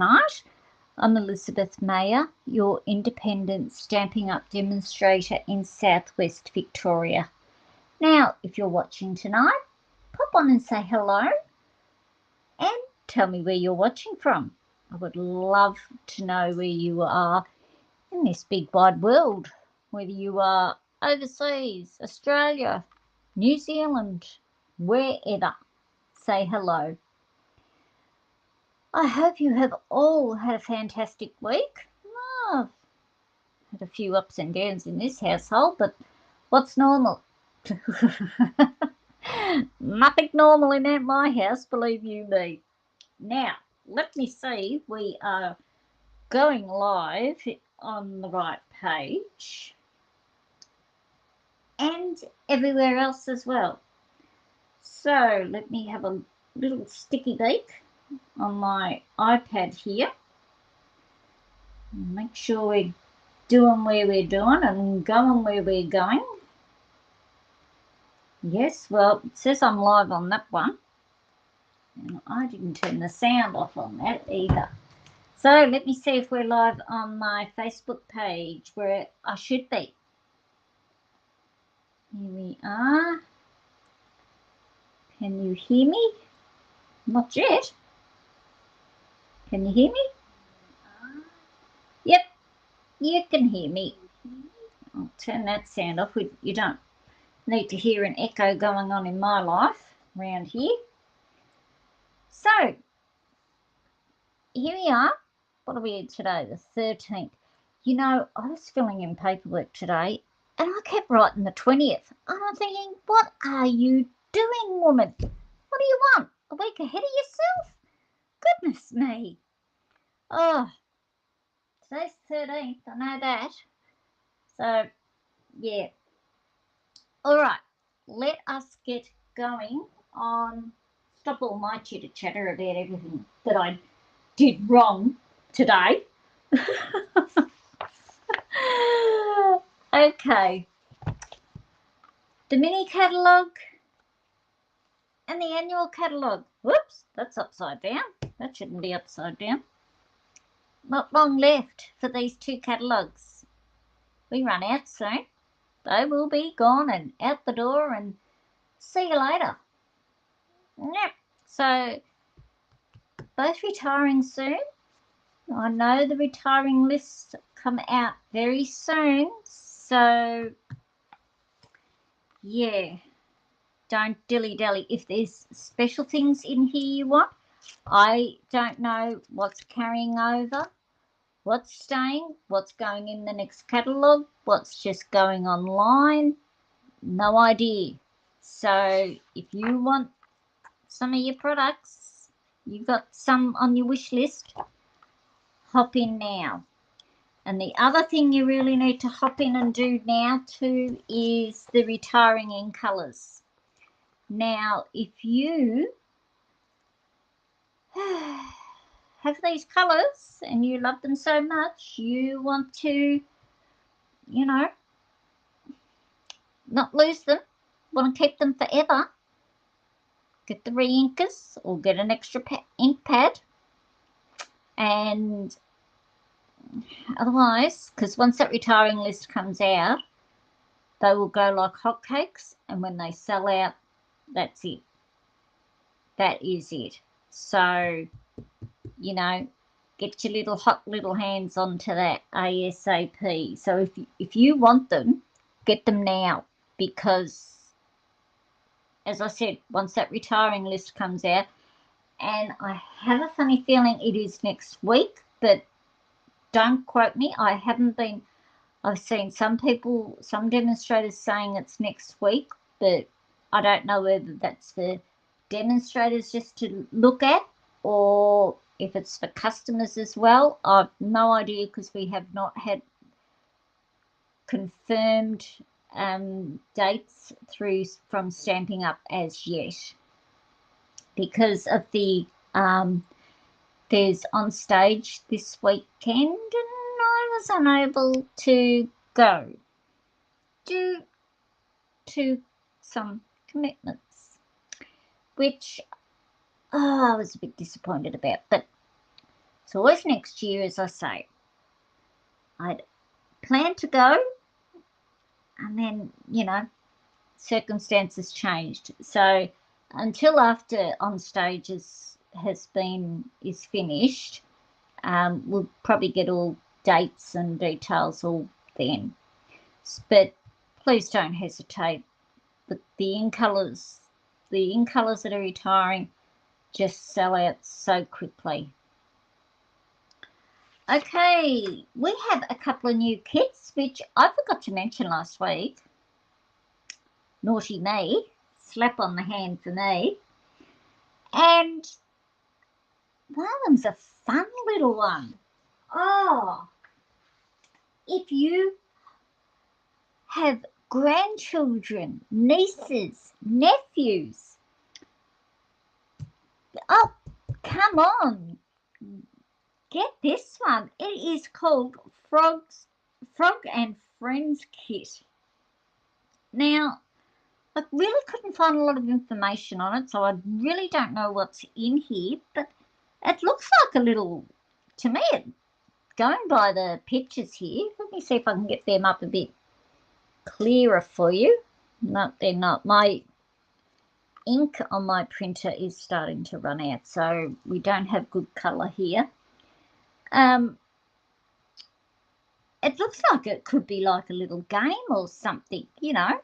tonight. I'm Elizabeth Mayer, your independent Stampin' Up demonstrator in Southwest Victoria. Now, if you're watching tonight, pop on and say hello and tell me where you're watching from. I would love to know where you are in this big wide world, whether you are overseas, Australia, New Zealand, wherever. Say hello. I hope you have all had a fantastic week. I've had a few ups and downs in this household, but what's normal? Nothing normal in my house, believe you me. Now, let me see if we are going live on the right page and everywhere else as well. So let me have a little sticky beak on my iPad here. Make sure we're doing where we're doing and going where we're going. Yes, well, it says I'm live on that one. And I didn't turn the sound off on that either. So let me see if we're live on my Facebook page where I should be. Here we are. Can you hear me? Not yet. Can you hear me? Yep, you can hear me. I'll turn that sound off. You don't need to hear an echo going on in my life around here. So, here we are. What are we today? The 13th. You know, I was filling in paperwork today and I kept writing the 20th. And I'm thinking, what are you doing, woman? What do you want? A week ahead of yourself? Goodness me. Oh, today's 13th. I know that. So, yeah. All right. Let us get going on. Stop all my chitter chatter about everything that I did wrong today. Okay. The mini catalogue and the annual catalogue. Whoops, that's upside down. That shouldn't be upside down. Not long left for these two catalogues. We run out soon. They will be gone and out the door and see you later. Yep. So, both retiring soon. I know the retiring lists come out very soon. So, yeah. Don't dilly-dally. If there's special things in here you want, I don't know what's carrying over, what's staying, what's going in the next catalogue, what's just going online. No idea. So if you want some of your products, you've got some on your wish list, hop in now. And the other thing you really need to hop in and do now too is the retiring in colours. Now, if you have these colours and you love them so much, you want to, you know, not lose them, want to keep them forever, get the re-inkers or get an extra ink pad. And otherwise, because once that retiring list comes out, they will go like hotcakes, and when they sell out, that's it. That is it. So, you know, get your little hot little hands onto that ASAP. So if you want them, get them now, because, as I said, once that retiring list comes out, and I have a funny feeling it is next week, but don't quote me. I've seen some people, some demonstrators saying it's next week, but I don't know whether that's for demonstrators just to look at or if it's for customers as well. I've no idea, because we have not had confirmed dates through from Stampin' Up as yet, because of the there's on stage this weekend and I was unable to go due to some commitments, which I was a bit disappointed about. But It's always next year, as I say. I'd planned to go, and then, you know, circumstances changed. So until after On Stage is finished, we'll probably get all dates and details all then. But please don't hesitate. The in colours that are retiring just sell out so quickly. Okay, we have a couple of new kits, which I forgot to mention last week. Naughty me, slap on the hand for me. And one of them's a fun little one. Oh, if you have grandchildren, nieces, nephews, oh, come on, get this one. It is called Frog and Friends Kit. Now, I really couldn't find a lot of information on it, so I really don't know what's in here, but it looks like a little, to me, going by the pictures here, let me see if I can get them up a bit clearer for you. No, they're not. My ink on my printer is starting to run out, so we don't have good colour here. It looks like it could be like a little game or something, you know.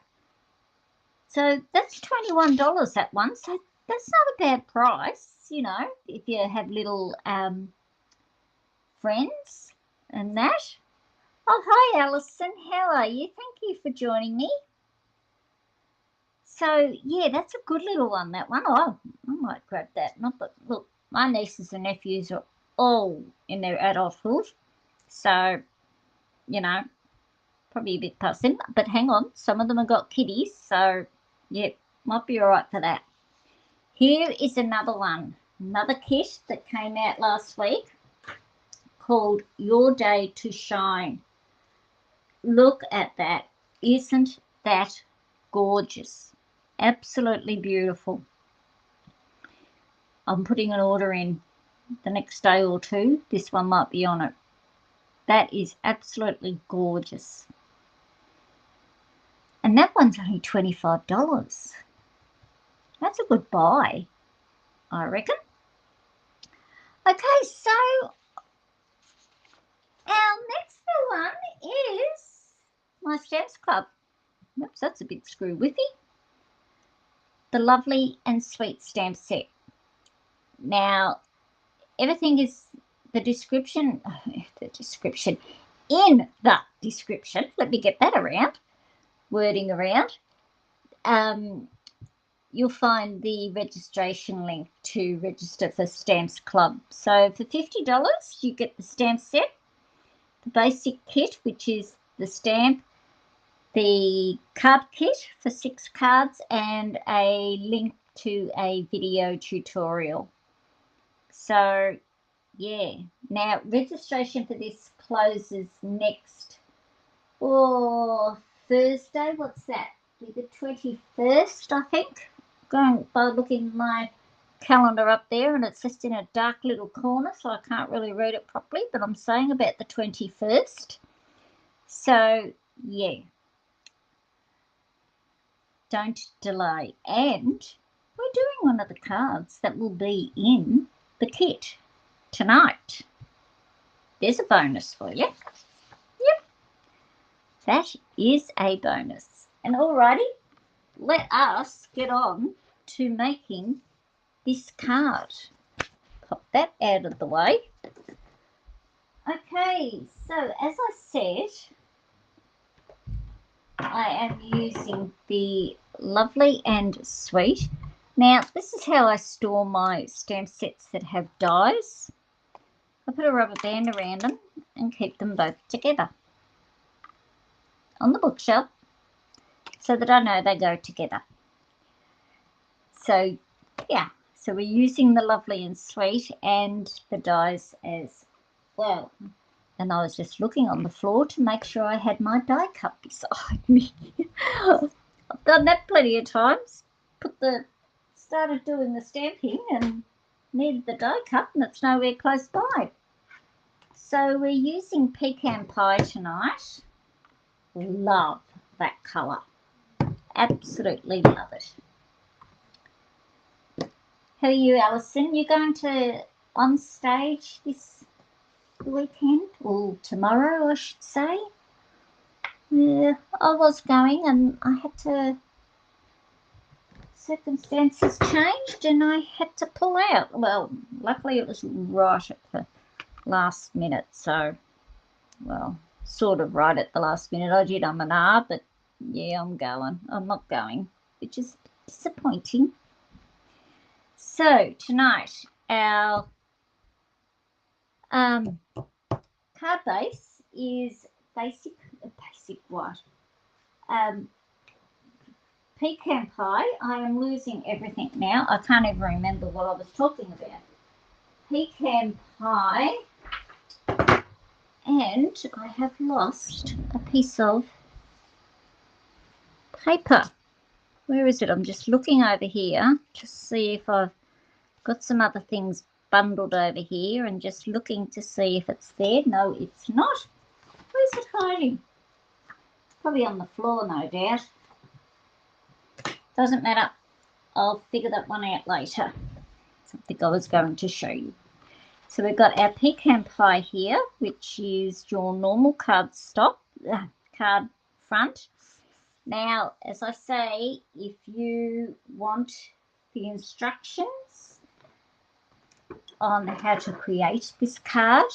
So that's $21, that one. So that's not a bad price, you know, if you have little friends and that. Oh, hi, Alison. How are you? Thank you for joining me. So, yeah, that's a good little one, that one. Oh, I might grab that. Not that, look, my nieces and nephews are all in their adulthood. So, you know, probably a bit past them. But hang on, some of them have got kiddies. So, yeah, might be all right for that. Here is another one, another kit that came out last week called Your Day to Shine. Look at that. Isn't that gorgeous? Absolutely beautiful. I'm putting an order in the next day or two. This one might be on it. That is absolutely gorgeous. And that one's only $25. That's a good buy, I reckon. Okay, so our next one is my Stamps Club. Oops, that's a bit screw-whiffy. The Lovely and Sweet stamp set. Now, everything is in the description. Let me get that around, wording around. You'll find the registration link to register for Stamps Club. So for $50, you get the stamp set, the basic kit, which is the stamp, the card kit for 6 cards, and a link to a video tutorial. So, yeah. Now, registration for this closes next Thursday. What's that? The 21st, I think. Going by looking at my calendar up there, and it's just in a dark little corner, so I can't really read it properly, but I'm saying about the 21st. So, yeah. Don't delay. And we're doing one of the cards that will be in the kit tonight. There's a bonus for you. Yep. That is a bonus. And alrighty, let us get on to making this card. Pop that out of the way. Okay, so as I said, I am using the Lovely and Sweet. Now, this is how I store my stamp sets that have dies. I put a rubber band around them and keep them both together on the bookshelf so that I know they go together. So, yeah, so we're using the Lovely and Sweet and the dies as well. And I was just looking on the floor to make sure I had my die cup beside me. I've done that plenty of times. Started doing the stamping and needed the die cup, and it's nowhere close by. So we're using pecan pie tonight. Love that colour. Absolutely love it. How are you, Alison? You going to on stage this weekend? Or tomorrow, I should say. Yeah, I was going and I had to... Circumstances changed and I had to pull out. Well, luckily it was right at the last minute. So, well, sort of right at the last minute. I did and ah, but yeah, I'm going. I'm not going, which is disappointing. So tonight our card base is basic what? Pecan pie. I am losing everything now. I can't even remember what I was talking about. Pecan pie, and I have lost a piece of paper. Where is it? I'm just looking over here to see if I've got some other things bundled over here and just looking to see if it's there. No, it's not. Where's it hiding? Probably on the floor, no doubt. Doesn't matter. I'll figure that one out later. Something I was going to show you. So we've got our pecan pie here, which is your normal card front. Now, as I say, if you want the instructions on how to create this card,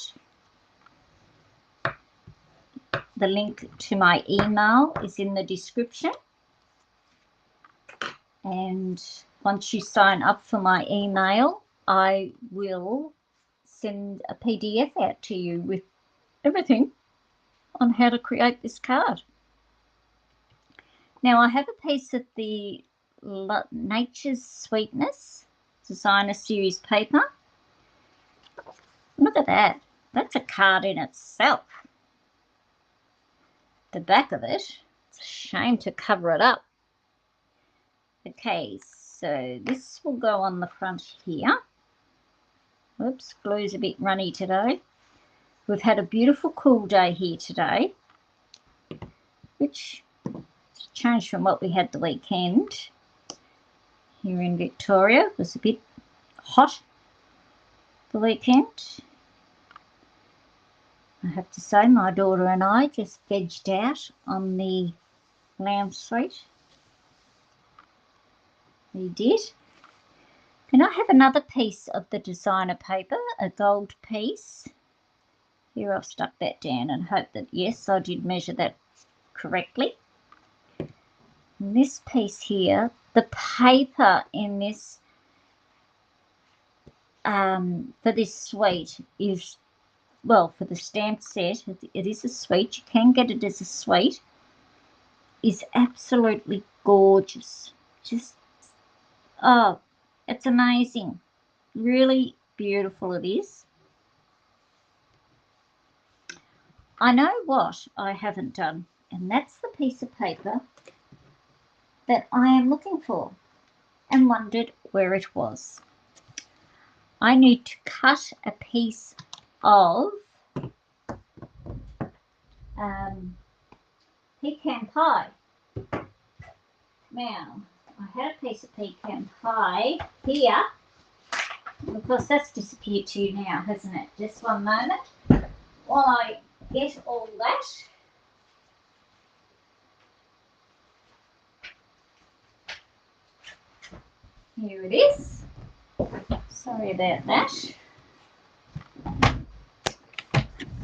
the link to my email is in the description. And once you sign up for my email, I will send a PDF out to you with everything on how to create this card. Now, I have a piece of the Nature's Sweetness Designer Series paper. Look at that. That's a card in itself. The back of it, it's a shame to cover it up. Okay, so this will go on the front here. Oops, glue's a bit runny today. We've had a beautiful cool day here today, which changed from what we had the weekend. Here in Victoria, it was a bit hot the weekend. I have to say, my daughter and I just vegged out on the lamb suite. We did. And I have another piece of the designer paper, a gold piece. Here I've stuck that down and hope that, yes, I did measure that correctly. And this piece here, the paper in this, for this suite is, well, for the stamp set, it is a suite. You can get it as a suite. Is absolutely gorgeous. Just, oh, it's amazing. Really beautiful it is. I know what I haven't done, and that's the piece of paper that I am looking for and wondered where it was. I need to cut a piece of pecan pie. Now, I had a piece of pecan pie here. Of course, that's disappeared to you now, hasn't it? Just one moment while I get all that. Here it is. Sorry about that.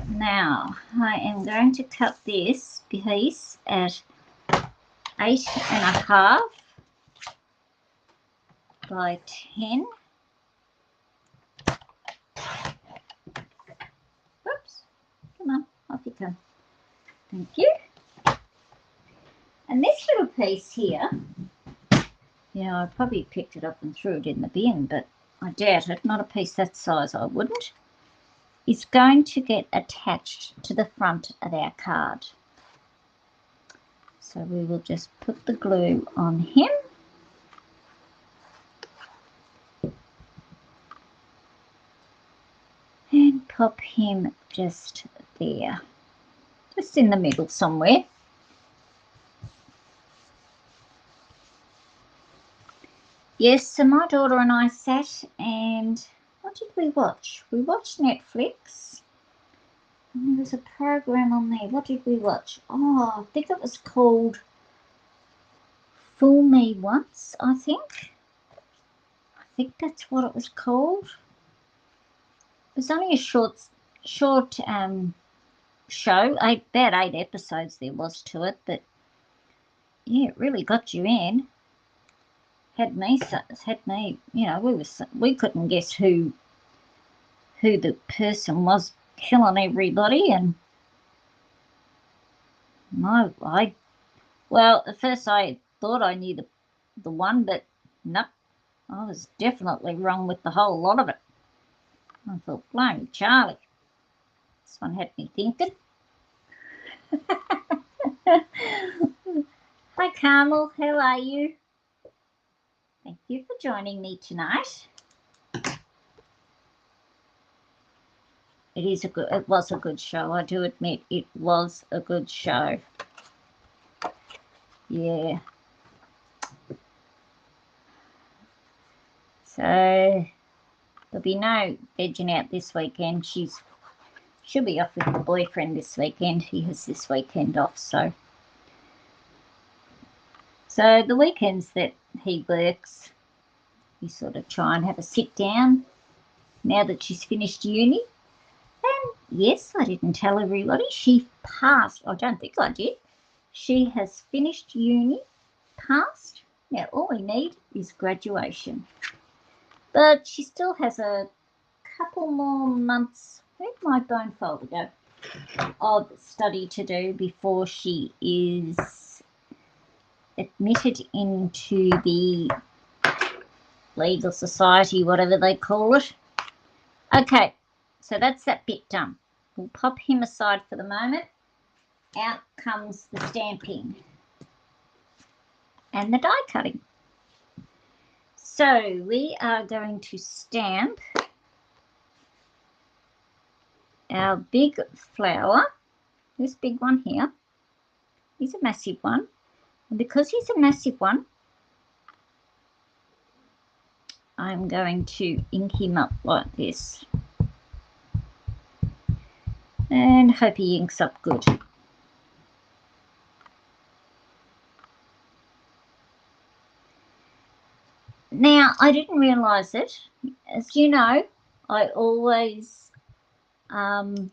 Now, I am going to cut this piece at 8.5 by 10. Oops, come on, off you come. Thank you. And this little piece here, you know, I probably picked it up and threw it in the bin, but I doubt it. Not a piece that size, I wouldn't. Is going to get attached to the front of our card. So we will just put the glue on him. And pop him just there, just in the middle somewhere. Yes, so my daughter and I sat and what did we watch? We watched Netflix and there was a program on there. What did we watch? Oh, I think it was called Fool Me Once, I think. I think that's what it was called. It was only a short show, about 8 episodes there was to it, but yeah, it really got you in. Had me, you know, we couldn't guess who the person was killing everybody, and well, at first I thought I knew the one, but nope, I was definitely wrong with the whole lot of it. I thought, blimey, Charlie, this one had me thinking. Hi, Carmel, how are you? Thank you for joining me tonight. It was a good show. I do admit it was a good show. Yeah. So there'll be no vegging out this weekend. She'll be off with her boyfriend this weekend. He has this weekend off, so the weekends that he works, we sort of try and have a sit down now that she's finished uni. And yes, I didn't tell everybody, she passed. I don't think I did. She has finished uni, passed. Now all we need is graduation. But she still has a couple more months, where'd my bone folder go, of study to do before she is admitted into the legal society, whatever they call it. Okay, so that's that bit done. We'll pop him aside for the moment. Out comes the stamping and the die cutting. So we are going to stamp our big flower. This big one here. He's a massive one. And because he's a massive one, I'm going to ink him up like this. And hope he inks up good. Now, I didn't realise it. As you know, I always do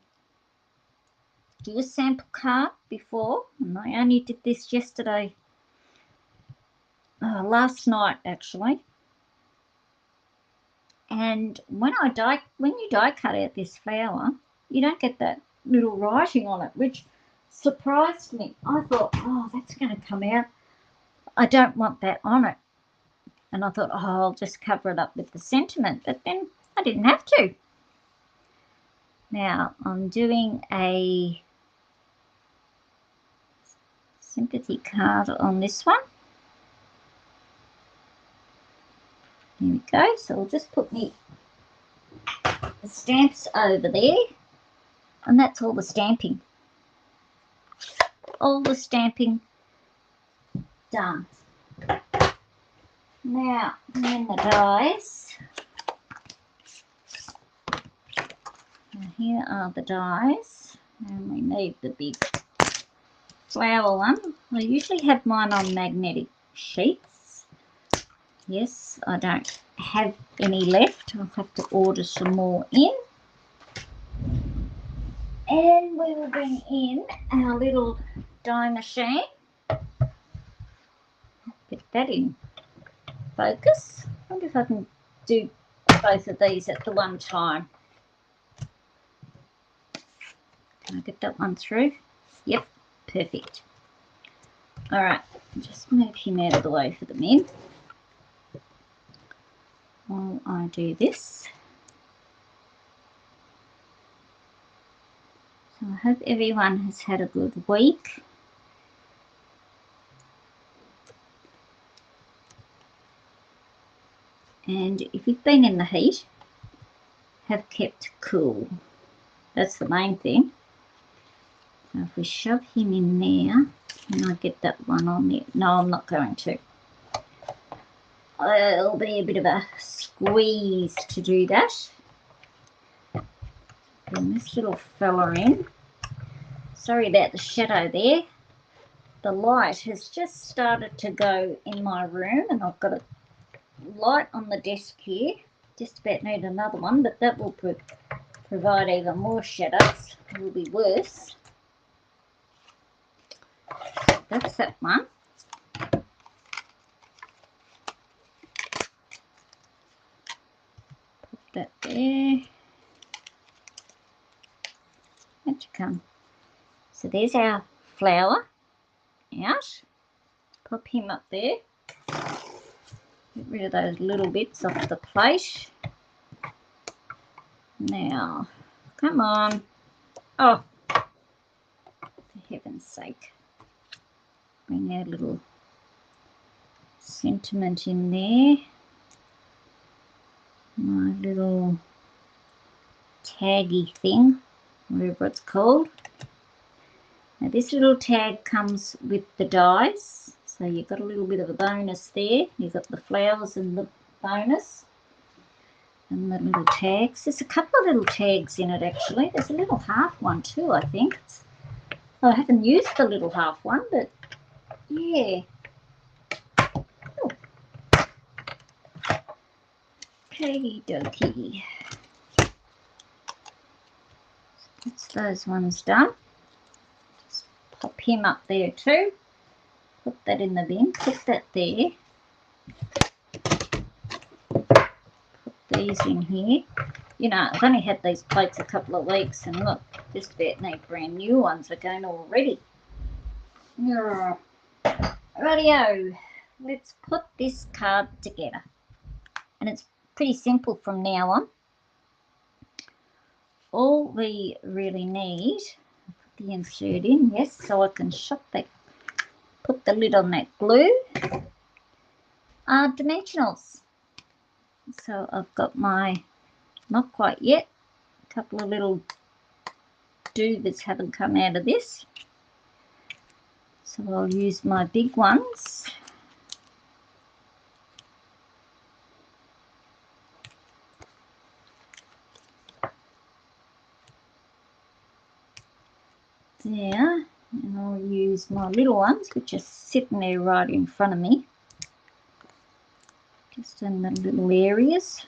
a sample card before, and I only did this yesterday, last night actually. And when you die cut out this flower, you don't get that little writing on it, which surprised me. I thought, oh, that's going to come out. I don't want that on it. And I thought, oh, I'll just cover it up with the sentiment. But then I didn't have to. Now, I'm doing a sympathy card on this one. Here we go. So I'll just put the stamps over there. And that's all the stamping. All the stamping done. Now, then the dies. And here are the dies. And we need the big flower one. I usually have mine on magnetic sheets. Yes, I don't have any left. I'll have to order some more in. And we will bring in our little die machine. Get that in focus. I wonder if I can do both of these at the one time. Can I get that one through? Yep, perfect. All right, just move him out of the way for the minute while I do this. So I hope everyone has had a good week. And if you've been in the heat, have kept cool. That's the main thing. Now if we shove him in there, and I get that one on there. No, I'm not going to. It'll be a bit of a squeeze to do that. Bring this little fella in. Sorry about the shadow there. The light has just started to go in my room, and I've got a light on the desk here. Just about need another one, but that will provide even more shadows. It will be worse. That's that one. Put that there. That should come. So there's our flower out. Pop him up there. Get rid of those little bits off the plate. Now, come on. Oh, for heaven's sake. Bring our little sentiment in there. My little taggy thing, whatever it's called. Now this little tag comes with the dies, so you've got a little bit of a bonus there. You've got the flowers and the bonus and the little tags. There's a couple of little tags in it actually. There's a little half one too, I think. I haven't used the little half one, but yeah. Oh. Okie dokie. That's those ones done. Pop him up there too. Put that in the bin. Put that there. Put these in here. You know, I've only had these plates a couple of weeks, and look, just about need brand new ones again already. Rightio. Let's put this card together. And it's pretty simple from now on. All we really need, put the insert in, yes, so I can shut that, put the lid on that glue, are dimensionals. So I've got my, not quite yet, a couple of little doovers haven't come out of this. So I'll use my big ones. There, and I'll use my little ones, which are sitting there right in front of me, just in the little areas.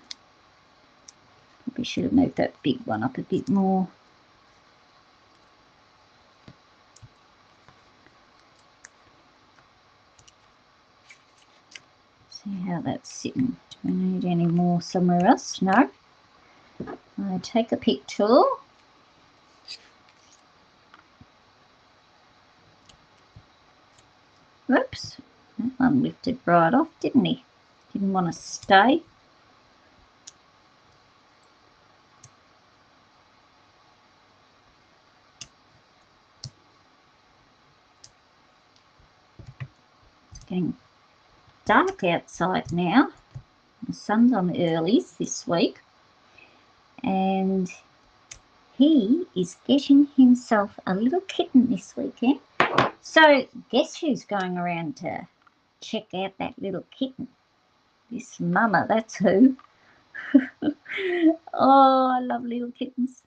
Probably should have moved that big one up a bit more. See how that's sitting. Do we need any more somewhere else? No. I take a pick tool. Whoops, that one lifted right off, didn't he? Didn't want to stay. It's getting dark outside now. The sun's on the earlies this week. And he is getting himself a little kitten this weekend. So guess who's going around to check out that little kitten? This mama, that's who. Oh, I love little kittens.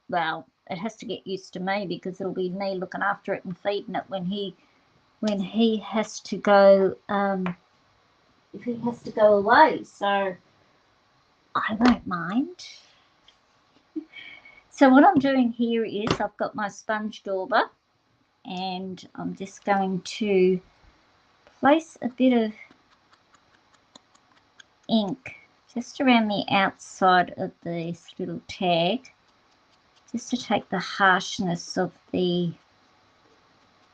Well, it has to get used to me because it'll be me looking after it and feeding it when he has to go, if he has to go away. So I won't mind. So what I'm doing here is I've got my sponge dauber, and I'm just going to place a bit of ink just around the outside of this little tag, just to take the harshness of the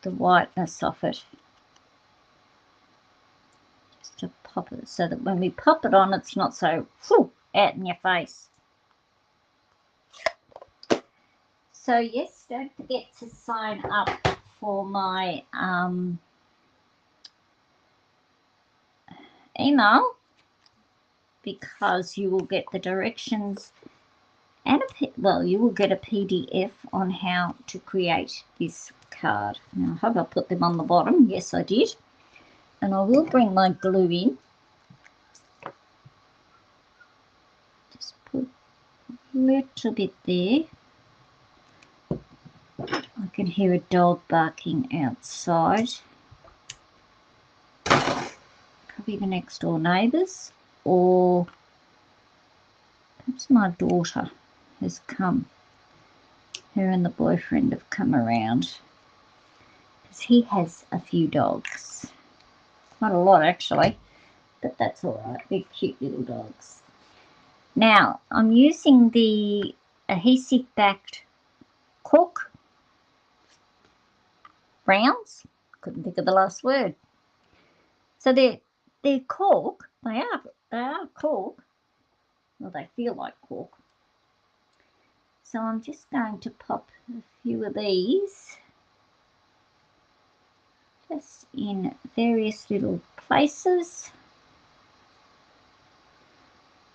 whiteness off it. Just to pop it so that when we pop it on, it's not so out in your face. So yes, don't forget to sign up for my email, because you will get the directions and well, you will get a PDF on how to create this card. Now, have I put them on the bottom? Yes, I did. And I will bring my glue in. Just put a little bit there. I can hear a dog barking outside. Probably the next door neighbours, or perhaps my daughter has come. Her and the boyfriend have come around because he has a few dogs. Not a lot actually, but that's all right. They're cute little dogs. Now I'm using the adhesive backed cork rounds. Couldn't think of the last word. So they're cork. They are cork. Well, they feel like cork. So I'm just going to pop a few of these just in various little places.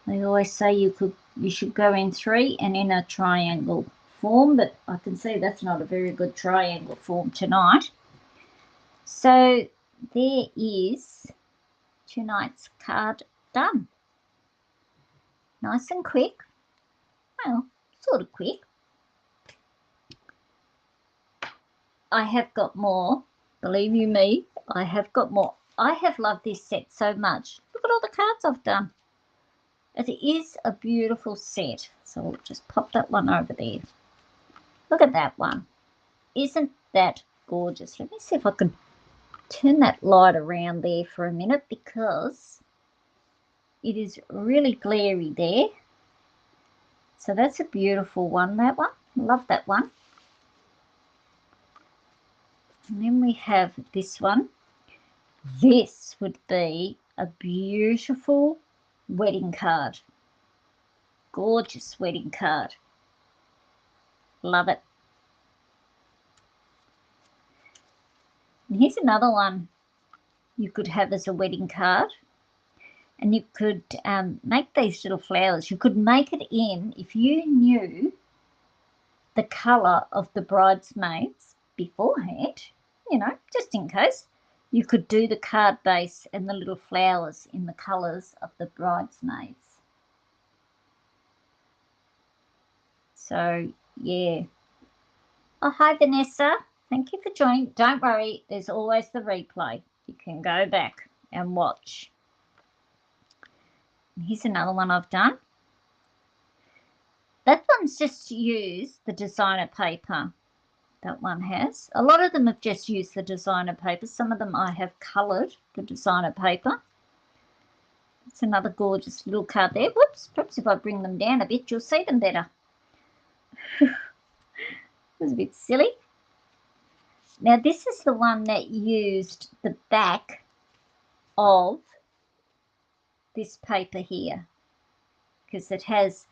They always say you should go in 3 and in a triangle form, but I can see that's not a very good triangle form tonight. So there is tonight's card done. Nice and quick. Well, sort of quick. I have got more. Believe you me, I have got more. I have loved this set so much. Look at all the cards I've done. It is a beautiful set. So I'll just pop that one over there. Look at that one. Isn't that gorgeous? Let me see if I can turn that light around there for a minute because it is really glary there. So that's a beautiful one, that one. Love that one. And then we have this one. This would be a beautiful wedding card. Gorgeous wedding card. Love it. And here's another one you could have as a wedding card. And you could make these little flowers. You could make it in, if you knew the colour of the bridesmaids beforehand, you know, just in case, you could do the card base and the little flowers in the colours of the bridesmaids. So, yeah. Oh, hi, Vanessa. Thank you for joining. Don't worry, there's always the replay. You can go back and watch. Here's another one I've done. That one's just used the designer paper. That one has. A lot of them have just used the designer paper. Some of them I have coloured the designer paper. It's another gorgeous little card there. Whoops, perhaps if I bring them down a bit, you'll see them better. It was a bit silly. Now, this is the one that used the back of this paper here, because it has,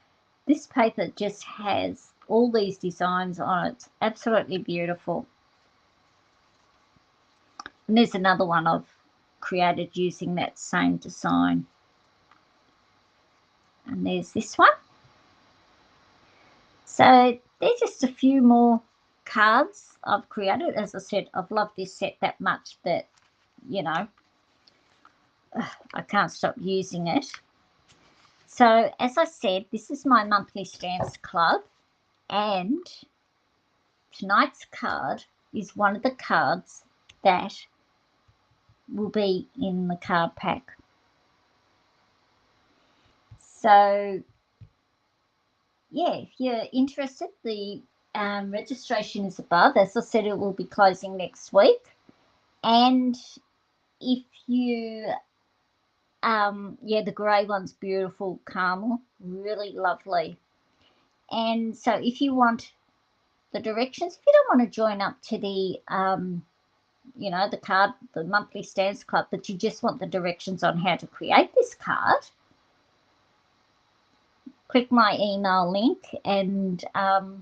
this paper just has all these designs on it. It's absolutely beautiful. And there's another one I've created using that same design. And there's this one. So there's just a few more cards I've created. As I said, I've loved this set that much that, you know, I can't stop using it. So as I said, this is my monthly stamps club, and tonight's card is one of the cards that will be in the card pack. So yeah, if you're interested, the registration is above. As I said, it will be closing next week. And if you yeah, the grey one's beautiful, caramel, really lovely. And so if you want the directions, if you don't want to join up to the you know, the monthly stamps club, but you just want the directions on how to create this card, click my email link and I'll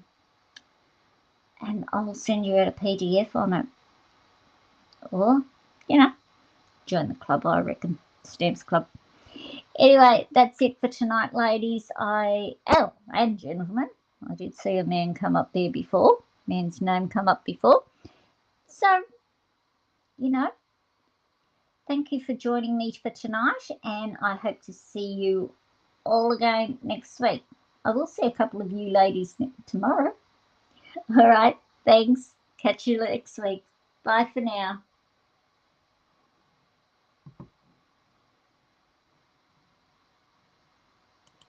send you out a PDF on it. Or, you know, join the club, I reckon, stamps club. Anyway, that's it for tonight, ladies. And gentlemen. I did see a man come up there before. Man's name come up before. So, thank you for joining me for tonight, and I hope to see you all again next week. I will see a couple of you ladies tomorrow. All right, thanks. Catch you next week. Bye for now.